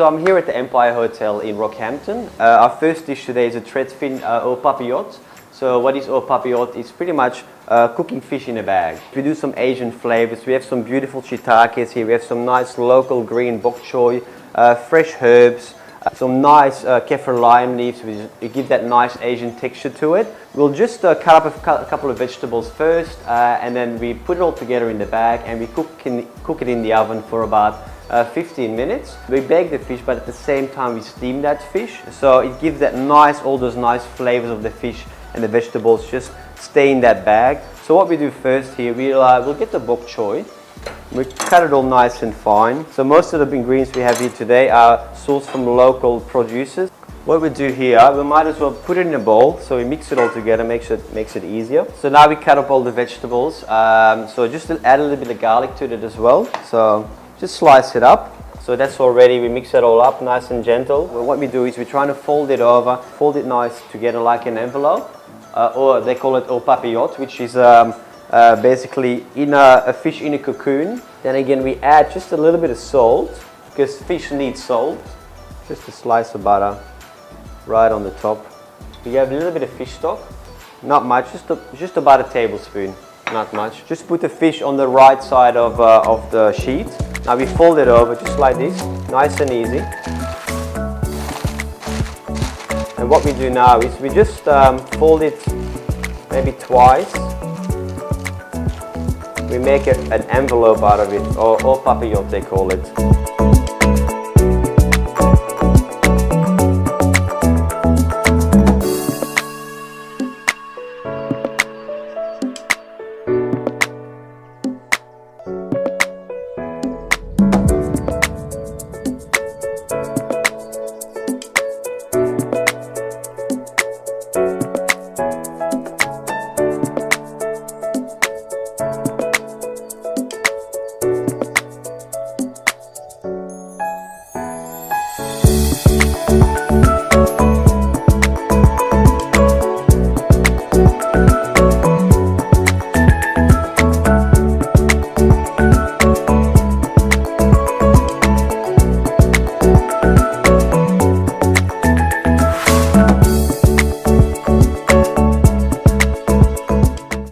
So I'm here at the Empire Hotel in Rockhampton. Our first dish today is a Threadfin En Papillote. So what is En Papillote? It's pretty much cooking fish in a bag. We do some Asian flavors. We have some beautiful shiitakes here. We have some nice local green bok choy, fresh herbs, some nice kaffir lime leaves, which give that nice Asian texture to it. We'll just cut up a couple of vegetables first, and then we put it all together in the bag, and we cook it in the oven for about 15 minutes. We bake the fish, but at the same time we steam that fish, so it gives that all those nice flavors of the fish and the vegetables just stay in that bag. So what we do first here, we'll get the bok choy. We cut it all nice and fine. So most of the ingredients we have here today are sourced from local producers. What we do here, we might as well put it in a bowl, so we mix it all together, makes it easier. So now we cut up all the vegetables, so just add a little bit of garlic to it as well. So just slice it up. So that's all ready. We mix it all up nice and gentle. Well, what we do is we're trying to fold it over, fold it nice together like an envelope, or they call it En Papillote, which is basically a fish in a cocoon. Then again we add just a little bit of salt, because fish needs salt. Just a slice of butter right on the top. We have a little bit of fish stock, not much, just about a tablespoon, not much. Just put the fish on the right side of the sheet. Now we fold it over just like this, nice and easy. And what we do now is we just fold it maybe twice. We make an envelope out of it, or En Papillote they call it.